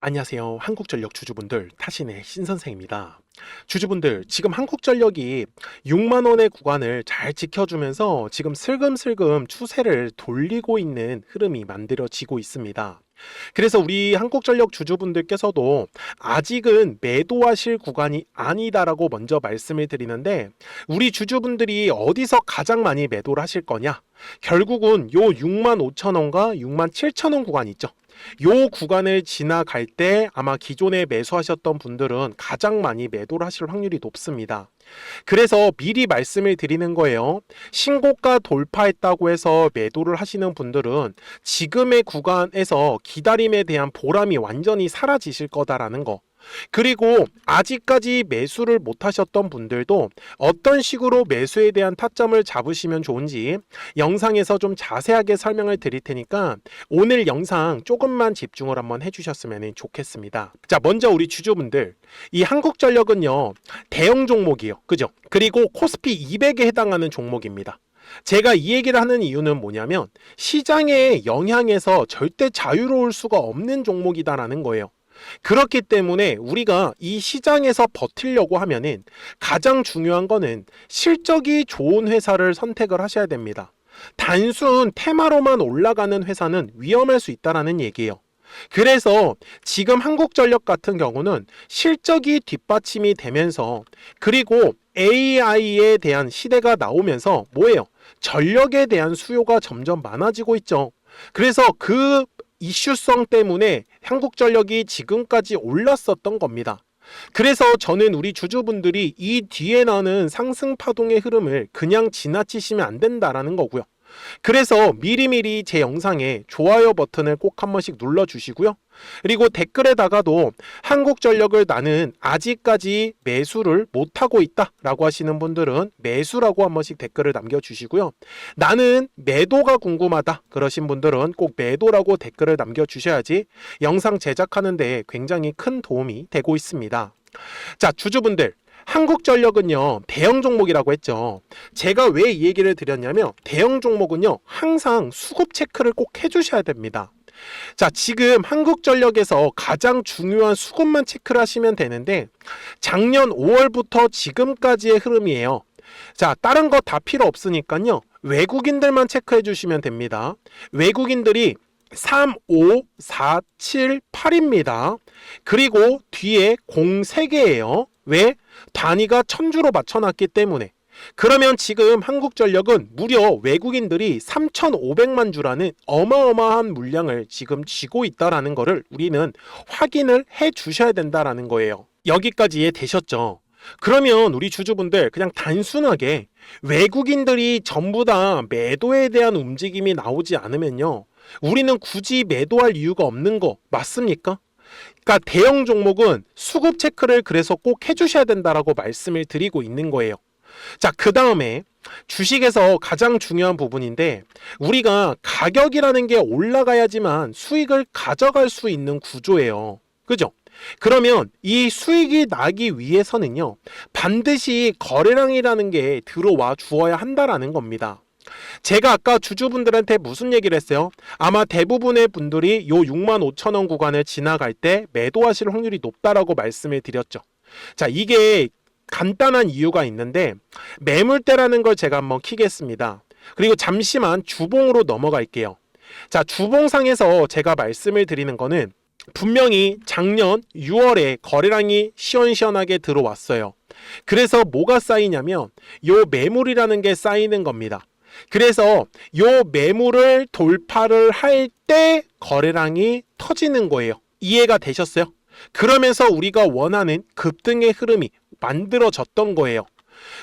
안녕하세요. 한국전력 주주분들, 타신의 신선생입니다. 주주분들, 지금 한국전력이 6만원의 구간을 잘 지켜주면서 지금 슬금슬금 추세를 돌리고 있는 흐름이 만들어지고 있습니다. 그래서 우리 한국전력 주주분들께서도 아직은 매도하실 구간이 아니다라고 먼저 말씀을 드리는데, 우리 주주분들이 어디서 가장 많이 매도를 하실 거냐? 결국은 요 65,000원과 67,000원 구간 있죠. 요 구간을 지나갈 때 아마 기존에 매수하셨던 분들은 가장 많이 매도를 하실 확률이 높습니다. 그래서 미리 말씀을 드리는 거예요. 신고가 돌파했다고 해서 매도를 하시는 분들은 지금의 구간에서 기다림에 대한 보람이 완전히 사라지실 거다라는 거. 그리고 아직까지 매수를 못 하셨던 분들도 어떤 식으로 매수에 대한 타점을 잡으시면 좋은지 영상에서 좀 자세하게 설명을 드릴 테니까 오늘 영상 조금만 집중을 한번 해주셨으면 좋겠습니다. 자, 먼저 우리 주주분들, 이 한국전력은요 대형 종목이요, 그죠? 그리고 코스피 200에 해당하는 종목입니다. 제가 이 얘기를 하는 이유는 뭐냐면 시장의 영향에서 절대 자유로울 수가 없는 종목이다라는 거예요. 그렇기 때문에 우리가 이 시장에서 버티려고 하면은 가장 중요한 거는 실적이 좋은 회사를 선택을 하셔야 됩니다. 단순 테마로만 올라가는 회사는 위험할 수 있다는 얘기예요. 그래서 지금 한국전력 같은 경우는 실적이 뒷받침이 되면서, 그리고 AI에 대한 시대가 나오면서 뭐예요? 전력에 대한 수요가 점점 많아지고 있죠. 그래서 그 이슈성 때문에 한국전력이 지금까지 올랐었던 겁니다. 그래서 저는 우리 주주분들이 이 뒤에 나는 상승 파동의 흐름을 그냥 지나치시면 안 된다라는 거고요. 그래서 미리미리 제 영상에 좋아요 버튼을 꼭 한 번씩 눌러주시고요. 그리고 댓글에다가도 한국전력을 나는 아직까지 매수를 못하고 있다 라고 하시는 분들은 매수라고 한 번씩 댓글을 남겨주시고요. 나는 매도가 궁금하다 그러신 분들은 꼭 매도라고 댓글을 남겨주셔야지 영상 제작하는 데 굉장히 큰 도움이 되고 있습니다. 자, 주주분들, 한국전력은요 대형 종목이라고 했죠. 제가 왜 이 얘기를 드렸냐면 대형 종목은요 항상 수급 체크를 꼭 해주셔야 됩니다. 자, 지금 한국전력에서 가장 중요한 수급만 체크를 하시면 되는데 작년 5월부터 지금까지의 흐름이에요. 자, 다른 거 다 필요 없으니까요 외국인들만 체크해 주시면 됩니다. 외국인들이 3, 5, 4, 7, 8입니다. 그리고 뒤에 0 3개예요. 왜? 단위가 1000주로 맞춰놨기 때문에. 그러면 지금 한국전력은 무려 외국인들이 3,500만 주라는 어마어마한 물량을 지금 쥐고 있다라는 거를 우리는 확인을 해 주셔야 된다라는 거예요. 여기까지 이해되셨죠? 그러면 우리 주주분들 그냥 단순하게 외국인들이 전부 다 매도에 대한 움직임이 나오지 않으면요 우리는 굳이 매도할 이유가 없는 거 맞습니까? 그러니까 대형 종목은 수급 체크를 그래서 꼭 해주셔야 된다라고 말씀을 드리고 있는 거예요. 자, 그 다음에 주식에서 가장 중요한 부분인데 우리가 가격이라는 게 올라가야지만 수익을 가져갈 수 있는 구조예요. 그죠? 그러면 이 수익이 나기 위해서는요 반드시 거래량이라는 게 들어와 주어야 한다라는 겁니다. 제가 아까 주주분들한테 무슨 얘기를 했어요? 아마 대부분의 분들이 요 65,000원 구간을 지나갈 때 매도하실 확률이 높다라고 말씀을 드렸죠. 자, 이게 간단한 이유가 있는데 매물대라는 걸 제가 한번 키겠습니다. 그리고 잠시만 주봉으로 넘어갈게요. 자, 주봉상에서 제가 말씀을 드리는 거는 분명히 작년 6월에 거래량이 시원시원하게 들어왔어요. 그래서 뭐가 쌓이냐면 요 매물이라는 게 쌓이는 겁니다. 그래서 요 매물을 돌파를 할 때 거래량이 터지는 거예요. 이해가 되셨어요? 그러면서 우리가 원하는 급등의 흐름이 만들어졌던 거예요.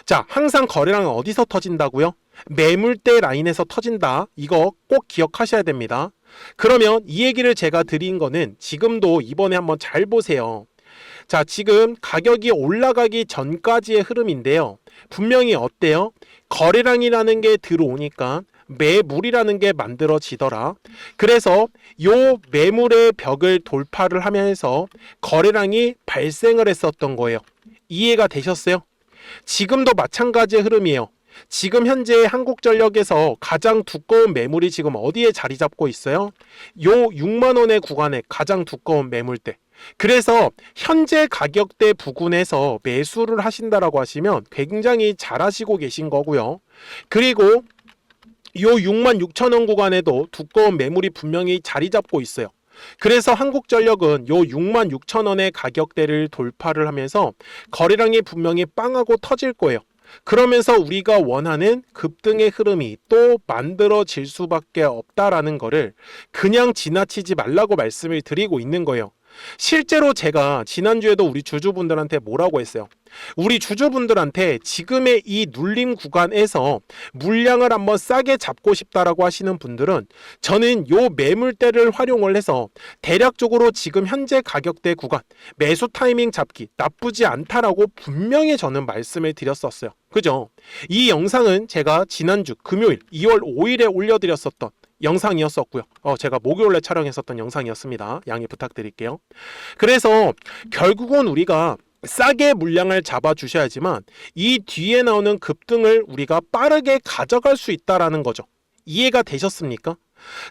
자, 항상 거래량은 어디서 터진다고요? 매물대 라인에서 터진다. 이거 꼭 기억하셔야 됩니다. 그러면 이 얘기를 제가 드린 거는 지금도 이번에 한번 잘 보세요. 자, 지금 가격이 올라가기 전까지의 흐름인데요. 분명히 어때요? 거래량이라는 게 들어오니까 매물이라는 게 만들어지더라. 그래서 요 매물의 벽을 돌파를 하면서 거래량이 발생을 했었던 거예요. 이해가 되셨어요? 지금도 마찬가지의 흐름이에요. 지금 현재 한국전력에서 가장 두꺼운 매물이 지금 어디에 자리 잡고 있어요? 요 6만원의 구간에 가장 두꺼운 매물대. 그래서 현재 가격대 부근에서 매수를 하신다라고 하시면 굉장히 잘하시고 계신 거고요. 그리고 요 66,000원 구간에도 두꺼운 매물이 분명히 자리 잡고 있어요. 그래서 한국전력은 요 66,000원의 가격대를 돌파를 하면서 거래량이 분명히 빵하고 터질 거예요. 그러면서 우리가 원하는 급등의 흐름이 또 만들어질 수밖에 없다라는 거를 그냥 지나치지 말라고 말씀을 드리고 있는 거예요. 실제로 제가 지난주에도 우리 주주분들한테 뭐라고 했어요? 우리 주주분들한테 지금의 이 눌림 구간에서 물량을 한번 싸게 잡고 싶다라고 하시는 분들은 저는 요 매물대를 활용을 해서 대략적으로 지금 현재 가격대 구간 매수 타이밍 잡기 나쁘지 않다라고 분명히 저는 말씀을 드렸었어요. 그죠? 이 영상은 제가 지난주 금요일 2월 5일에 올려드렸었던 영상이었었고요. 제가 목요일에 촬영했었던 영상이었습니다. 양해 부탁드릴게요. 그래서 결국은 우리가 싸게 물량을 잡아 주셔야지만 이 뒤에 나오는 급등을 우리가 빠르게 가져갈 수 있다라는 거죠. 이해가 되셨습니까?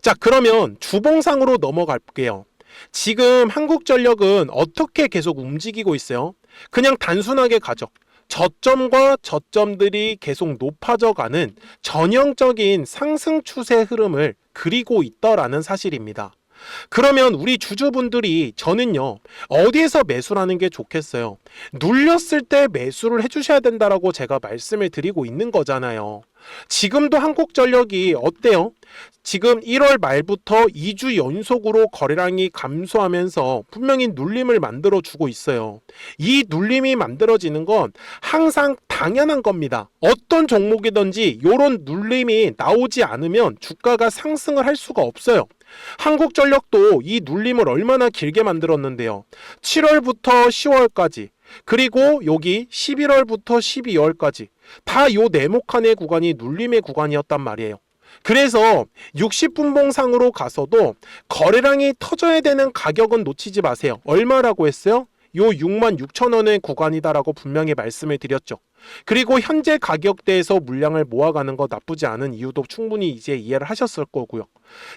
자, 그러면 주봉상으로 넘어갈게요. 지금 한국전력은 어떻게 계속 움직이고 있어요? 그냥 단순하게 가죠. 저점과 저점들이 계속 높아져가는 전형적인 상승 추세 흐름을 그리고 있다라는 사실입니다. 그러면 우리 주주분들이 저는요 어디에서 매수라는 게 좋겠어요? 눌렸을 때 매수를 해주셔야 된다라고 제가 말씀을 드리고 있는 거잖아요. 지금도 한국전력이 어때요? 지금 1월 말부터 2주 연속으로 거래량이 감소하면서 분명히 눌림을 만들어 주고 있어요. 이 눌림이 만들어지는 건 항상 당연한 겁니다. 어떤 종목이든지 이런 눌림이 나오지 않으면 주가가 상승을 할 수가 없어요. 한국전력도 이 눌림을 얼마나 길게 만들었는데요. 7월부터 10월까지 그리고 여기 11월부터 12월까지 다 요 네모칸의 구간이 눌림의 구간이었단 말이에요. 그래서 60분봉상으로 가서도 거래량이 터져야 되는 가격은 놓치지 마세요. 얼마라고 했어요? 요 66,000원의 구간이다라고 분명히 말씀을 드렸죠. 그리고 현재 가격대에서 물량을 모아가는 거 나쁘지 않은 이유도 충분히 이제 이해를 하셨을 거고요.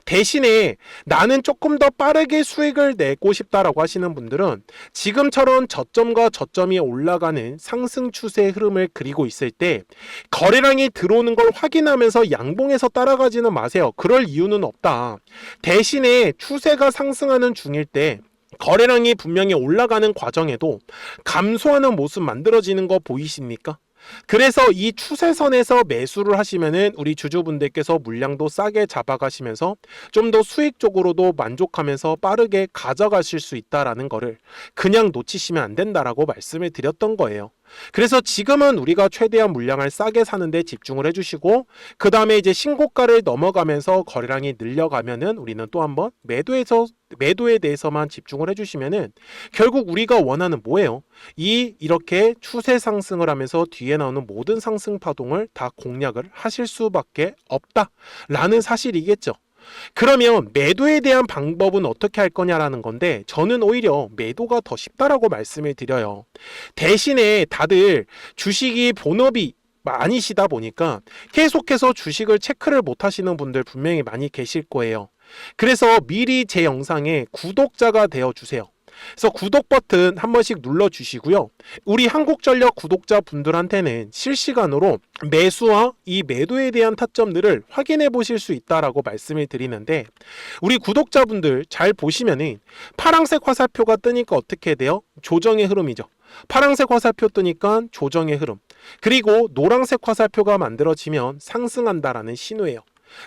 대신에 나는 조금 더 빠르게 수익을 내고 싶다라고 하시는 분들은 지금처럼 저점과 저점이 올라가는 상승 추세 흐름을 그리고 있을 때 거래량이 들어오는 걸 확인하면서 양봉에서 따라가지는 마세요. 그럴 이유는 없다. 대신에 추세가 상승하는 중일 때 거래량이 분명히 올라가는 과정에도 감소하는 모습 만들어지는 거 보이십니까? 그래서 이 추세선에서 매수를 하시면은 우리 주주분들께서 물량도 싸게 잡아가시면서 좀 더 수익적으로도 만족하면서 빠르게 가져가실 수 있다라는 거를 그냥 놓치시면 안 된다라고 말씀을 드렸던 거예요. 그래서 지금은 우리가 최대한 물량을 싸게 사는데 집중을 해주시고 그 다음에 이제 신고가를 넘어가면서 거래량이 늘려가면은 우리는 또 한번 매도에 대해서만 집중을 해주시면은 결국 우리가 원하는 뭐예요? 이렇게 추세 상승을 하면서 뒤에 나오는 모든 상승 파동을 다 공략을 하실 수밖에 없다라는 사실이겠죠. 그러면 매도에 대한 방법은 어떻게 할 거냐라는 건데 저는 오히려 매도가 더 쉽다라고 말씀을 드려요. 대신에 다들 주식이 본업이 아니시다 보니까 계속해서 주식을 체크를 못 하시는 분들 분명히 많이 계실 거예요. 그래서 미리 제 영상에 구독자가 되어 주세요. 그래서 구독 버튼 한 번씩 눌러 주시고요. 우리 한국전력 구독자 분들한테는 실시간으로 매수와 이 매도에 대한 타점들을 확인해 보실 수 있다라고 말씀을 드리는데 우리 구독자분들 잘 보시면은 파란색 화살표가 뜨니까 어떻게 돼요? 조정의 흐름이죠. 파란색 화살표 뜨니까 조정의 흐름. 그리고 노란색 화살표가 만들어지면 상승한다라는 신호예요.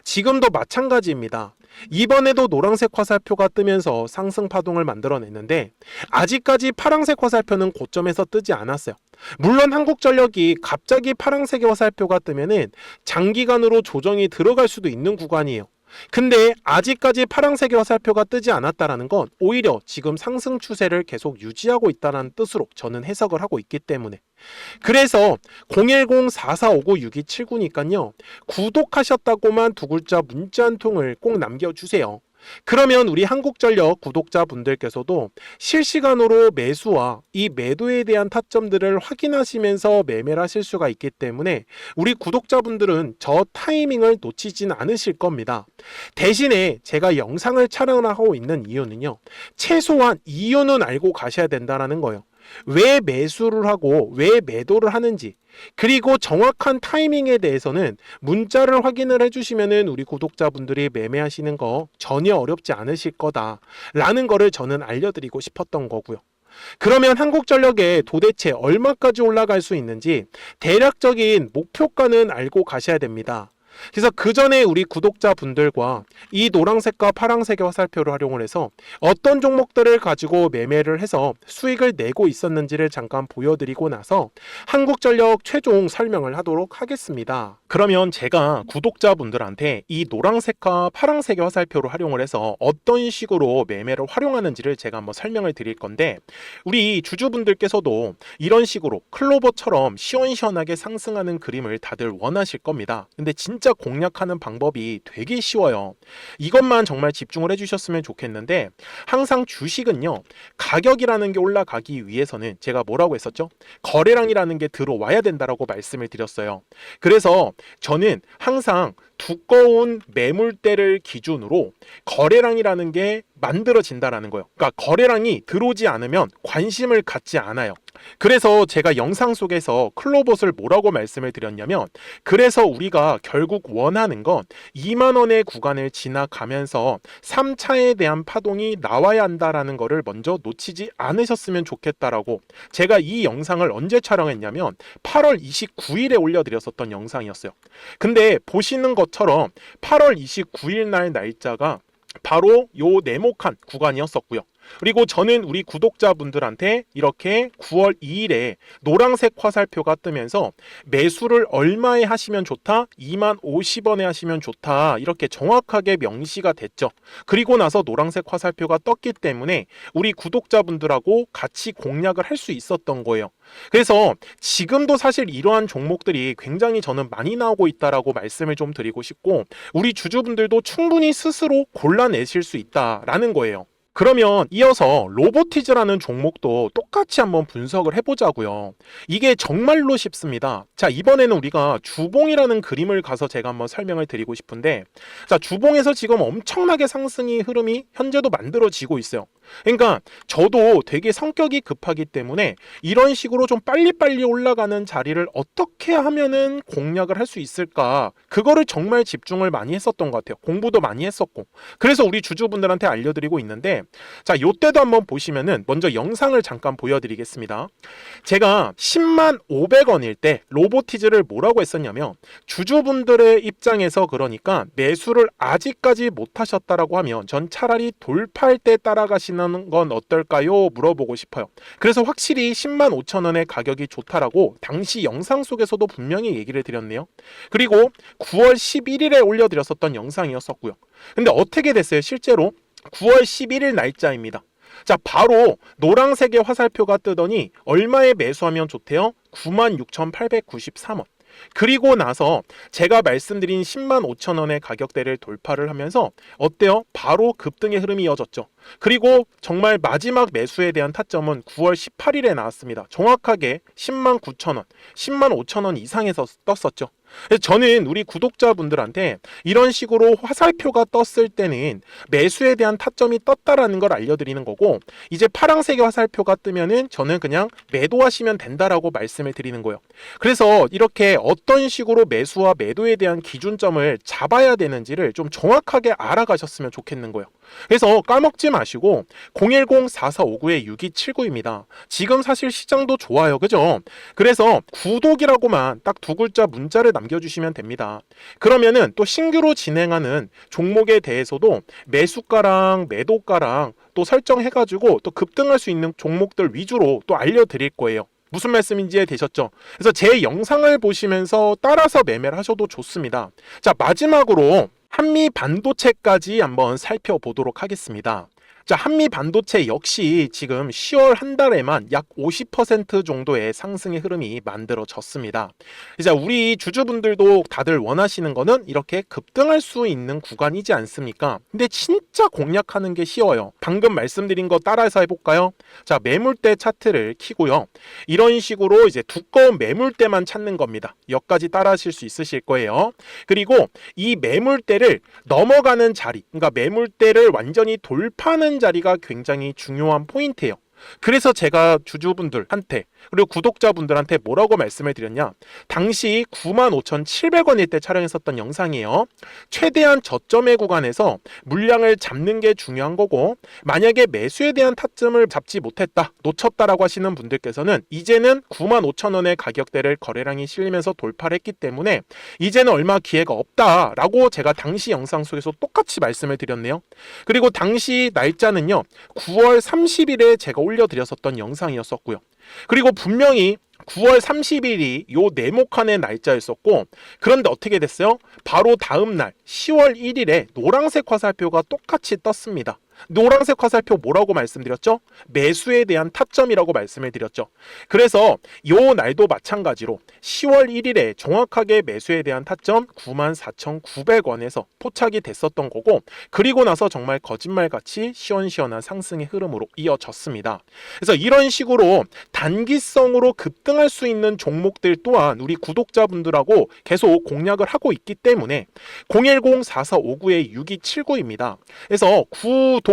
지금도 마찬가지입니다. 이번에도 노란색 화살표가 뜨면서 상승 파동을 만들어냈는데 아직까지 파란색 화살표는 고점에서 뜨지 않았어요. 물론 한국전력이 갑자기 파란색의 화살표가 뜨면은 장기간으로 조정이 들어갈 수도 있는 구간이에요. 근데 아직까지 파란색의 화살표가 뜨지 않았다라는 건 오히려 지금 상승 추세를 계속 유지하고 있다는 뜻으로 저는 해석을 하고 있기 때문에 그래서 010-4459-6279니까요 구독하셨다고만 두 글자 문자 한 통을 꼭 남겨주세요. 그러면 우리 한국전력 구독자분들께서도 실시간으로 매수와 이 매도에 대한 타점들을 확인하시면서 매매를 하실 수가 있기 때문에 우리 구독자분들은 저 타이밍을 놓치진 않으실 겁니다. 대신에 제가 영상을 촬영하고 있는 이유는요, 최소한 이유는 알고 가셔야 된다는 거예요. 왜 매수를 하고 왜 매도를 하는지, 그리고 정확한 타이밍에 대해서는 문자를 확인을 해주시면은 우리 구독자분들이 매매하시는 거 전혀 어렵지 않으실 거다라는 거를 저는 알려드리고 싶었던 거고요. 그러면 한국전력에 도대체 얼마까지 올라갈 수 있는지 대략적인 목표가는 알고 가셔야 됩니다. 그래서 그 전에 우리 구독자분들과 이 노란색과 파란색의 화살표를 활용을 해서 어떤 종목들을 가지고 매매를 해서 수익을 내고 있었는지를 잠깐 보여드리고 나서 한국전력 최종 설명을 하도록 하겠습니다. 그러면 제가 구독자분들한테 이 노란색과 파란색의 화살표를 활용을 해서 어떤 식으로 매매를 활용하는지를 제가 한번 설명을 드릴 건데, 우리 주주분들께서도 이런 식으로 클로버처럼 시원시원하게 상승하는 그림을 다들 원하실 겁니다. 근데 진짜 공략하는 방법이 되게 쉬워요. 이것만 정말 집중을 해주셨으면 좋겠는데, 항상 주식은요, 가격이라는 게 올라가기 위해서는 제가 뭐라고 했었죠? 거래량이라는 게 들어와야 된다라고 말씀을 드렸어요. 그래서 저는 항상 두꺼운 매물대를 기준으로 거래량이라는 게 만들어진다라는 거예요. 그러니까 거래량이 들어오지 않으면 관심을 갖지 않아요. 그래서 제가 영상 속에서 클로봇을 뭐라고 말씀을 드렸냐면, 그래서 우리가 결국 원하는 건 2만 원의 구간을 지나가면서 3차에 대한 파동이 나와야 한다라는 거를 먼저 놓치지 않으셨으면 좋겠다라고, 제가 이 영상을 언제 촬영했냐면 8월 29일에 올려드렸었던 영상이었어요. 근데 보시는 것처럼 8월 29일 날 날짜가 바로 요 네모칸 구간이었었고요. 그리고 저는 우리 구독자분들한테 이렇게 9월 2일에 노란색 화살표가 뜨면서 매수를 얼마에 하시면 좋다? 2만 50원에 하시면 좋다. 이렇게 정확하게 명시가 됐죠. 그리고 나서 노란색 화살표가 떴기 때문에 우리 구독자분들하고 같이 공략을 할 수 있었던 거예요. 그래서 지금도 사실 이러한 종목들이 굉장히 저는 많이 나오고 있다라고 말씀을 좀 드리고 싶고, 우리 주주분들도 충분히 스스로 골라내실 수 있다라는 거예요. 그러면 이어서 로보티즈라는 종목도 똑같이 한번 분석을 해보자고요. 이게 정말로 쉽습니다. 자, 이번에는 우리가 주봉이라는 그림을 가서 제가 한번 설명을 드리고 싶은데, 자, 주봉에서 지금 엄청나게 상승이 흐름이 현재도 만들어지고 있어요. 그러니까 저도 되게 성격이 급하기 때문에 이런 식으로 좀 빨리빨리 올라가는 자리를 어떻게 하면은 공략을 할 수 있을까, 그거를 정말 집중을 많이 했었던 것 같아요. 공부도 많이 했었고. 그래서 우리 주주분들한테 알려드리고 있는데, 자, 요때도 한번 보시면은 먼저 영상을 잠깐 보여드리겠습니다. 제가 10만 500원일 때 로보티즈를 뭐라고 했었냐면, 주주분들의 입장에서 그러니까 매수를 아직까지 못 하셨다라고 하면 전 차라리 돌파할 때 따라가시는 건 어떨까요? 물어보고 싶어요. 그래서 확실히 10만 5천 원의 가격이 좋다라고 당시 영상 속에서도 분명히 얘기를 드렸네요. 그리고 9월 11일에 올려드렸었던 영상이었었고요. 근데 어떻게 됐어요? 실제로 9월 11일 날짜입니다. 자, 바로 노란색의 화살표가 뜨더니 얼마에 매수하면 좋대요? 96,893원. 그리고 나서 제가 말씀드린 10만 5천 원의 가격대를 돌파를 하면서 어때요? 바로 급등의 흐름이 이어졌죠. 그리고 정말 마지막 매수에 대한 타점은 9월 18일에 나왔습니다. 정확하게 10만 9천 원, 10만 5천 원 이상에서 떴었죠. 저는 우리 구독자분들한테 이런 식으로 화살표가 떴을 때는 매수에 대한 타점이 떴다라는 걸 알려드리는 거고, 이제 파란색의 화살표가 뜨면은 저는 그냥 매도하시면 된다라고 말씀을 드리는 거예요. 그래서 이렇게 어떤 식으로 매수와 매도에 대한 기준점을 잡아야 되는지를 좀 정확하게 알아가셨으면 좋겠는 거예요. 그래서 까먹지 마시고 010-4459-6279입니다. 지금 사실 시장도 좋아요. 그죠? 그래서 구독이라고만 딱 두 글자 문자를 남겨주시면 됩니다. 그러면은 또 신규로 진행하는 종목에 대해서도 매수가랑 매도가랑 또 설정해가지고 또 급등할 수 있는 종목들 위주로 또 알려드릴 거예요. 무슨 말씀인지 이해되셨죠? 그래서 제 영상을 보시면서 따라서 매매를 하셔도 좋습니다. 자, 마지막으로 한미 반도체까지 한번 살펴보도록 하겠습니다. 자, 한미 반도체 역시 지금 10월 한 달에만 약 50% 정도의 상승의 흐름이 만들어졌습니다. 이제 우리 주주분들도 다들 원하시는 거는 이렇게 급등할 수 있는 구간이지 않습니까? 근데 진짜 공략하는 게 쉬워요. 방금 말씀드린 거 따라해서 해볼까요? 자, 매물대 차트를 키고요. 이런 식으로 이제 두꺼운 매물대만 찾는 겁니다. 여기까지 따라하실 수 있으실 거예요. 그리고 이 매물대를 넘어가는 자리, 그러니까 매물대를 완전히 돌파하는 자리가 굉장히 중요한 포인트예요. 그래서 제가 주주분들한테 그리고 구독자분들한테 뭐라고 말씀을 드렸냐, 당시 95,700원일 때 촬영했었던 영상이에요. 최대한 저점의 구간에서 물량을 잡는 게 중요한 거고, 만약에 매수에 대한 타점을 잡지 못했다, 놓쳤다라고 하시는 분들께서는 이제는 95,000원의 가격대를 거래량이 실리면서 돌파를 했기 때문에 이제는 얼마 기회가 없다라고 제가 당시 영상 속에서 똑같이 말씀을 드렸네요. 그리고 당시 날짜는요, 9월 30일에 제가 올려드렸었던 영상이었었고요. 그리고 분명히 9월 30일이 요 네모칸의 날짜였었고, 그런데 어떻게 됐어요? 바로 다음 날 10월 1일에 노란색 화살표가 똑같이 떴습니다. 노란색 화살표 뭐라고 말씀드렸죠? 매수에 대한 타점이라고 말씀을 드렸죠. 그래서 요 날도 마찬가지로 10월 1일에 정확하게 매수에 대한 타점 94,900원에서 포착이 됐었던 거고, 그리고 나서 정말 거짓말같이 시원시원한 상승의 흐름으로 이어졌습니다. 그래서 이런 식으로 단기성으로 급등할 수 있는 종목들 또한 우리 구독자분들하고 계속 공략을 하고 있기 때문에 010-4459-6279입니다. 그래서 구독이라고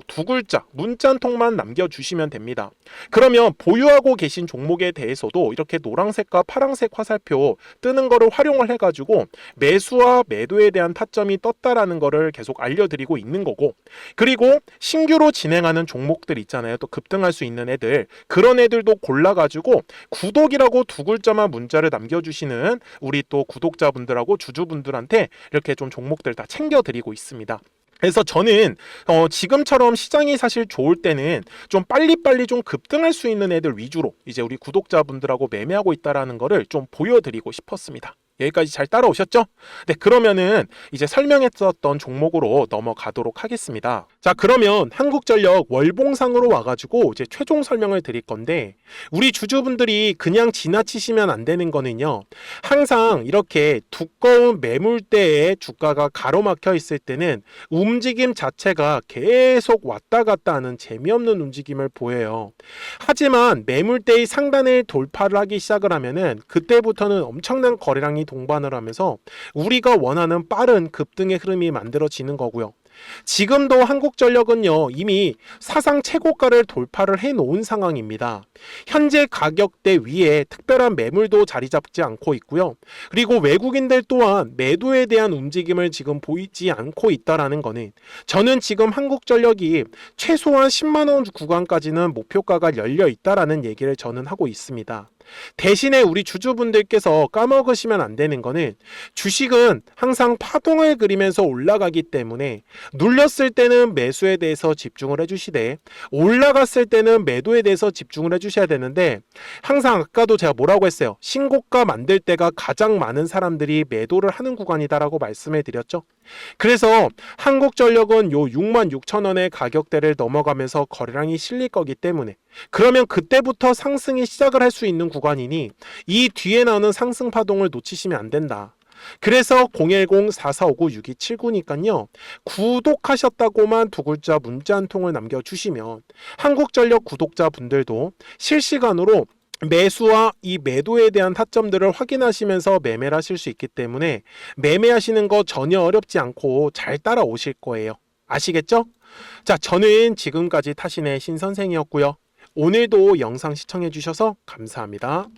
두 글자 문자 한 통만 남겨주시면 됩니다. 그러면 보유하고 계신 종목에 대해서도 이렇게 노란색과 파란색 화살표 뜨는 거를 활용을 해가지고 매수와 매도에 대한 타점이 떴다라는 거를 계속 알려드리고 있는 거고, 그리고 신규로 진행하는 종목들 있잖아요. 또 급등할 수 있는 애들, 그런 애들도 골라가지고 구독이라고 두 글자만 문자를 남겨주시는 우리 또 구독자분들하고 주주분들한테 이렇게 좀 종목들 다 챙겨드리고 있습니다. 그래서 저는 지금처럼 시장이 사실 좋을 때는 좀 빨리빨리 좀 급등할 수 있는 애들 위주로 이제 우리 구독자분들하고 매매하고 있다라는 거를 좀 보여드리고 싶었습니다. 여기까지 잘 따라오셨죠? 네, 그러면은 이제 설명했었던 종목으로 넘어가도록 하겠습니다. 자, 그러면 한국전력 월봉상으로 와가지고 이제 최종 설명을 드릴 건데, 우리 주주분들이 그냥 지나치시면 안 되는 거는요, 항상 이렇게 두꺼운 매물대에 주가가 가로막혀 있을 때는 움직임 자체가 계속 왔다 갔다 하는 재미없는 움직임을 보여요. 하지만 매물대의 상단을 돌파를 하기 시작을 하면은 그때부터는 엄청난 거래량이 동반을 하면서 우리가 원하는 빠른 급등의 흐름이 만들어지는 거고요. 지금도 한국전력은요, 이미 사상 최고가를 돌파를 해놓은 상황입니다. 현재 가격대 위에 특별한 매물도 자리 잡지 않고 있고요. 그리고 외국인들 또한 매도에 대한 움직임을 지금 보이지 않고 있다라는 거는, 저는 지금 한국전력이 최소한 10만원 구간까지는 목표가가 열려 있다라는 얘기를 저는 하고 있습니다. 대신에 우리 주주분들께서 까먹으시면 안 되는 거는, 주식은 항상 파동을 그리면서 올라가기 때문에 눌렸을 때는 매수에 대해서 집중을 해주시되 올라갔을 때는 매도에 대해서 집중을 해주셔야 되는데, 항상 아까도 제가 뭐라고 했어요? 신고가 만들 때가 가장 많은 사람들이 매도를 하는 구간이다라고 말씀해 드렸죠. 그래서 한국전력은 요 66,000원의 가격대를 넘어가면서 거래량이 실릴 거기 때문에, 그러면 그때부터 상승이 시작을 할 수 있는 구간이니 이 뒤에 나오는 상승 파동을 놓치시면 안 된다. 그래서 010-4459-6279니까요, 구독하셨다고만 두 글자 문자 한 통을 남겨주시면 한국전력 구독자분들도 실시간으로 매수와 이 매도에 대한 타점들을 확인하시면서 매매를 하실 수 있기 때문에 매매하시는 거 전혀 어렵지 않고 잘 따라오실 거예요. 아시겠죠? 자, 저는 지금까지 타신의 신선생이었고요. 오늘도 영상 시청해 주셔서 감사합니다.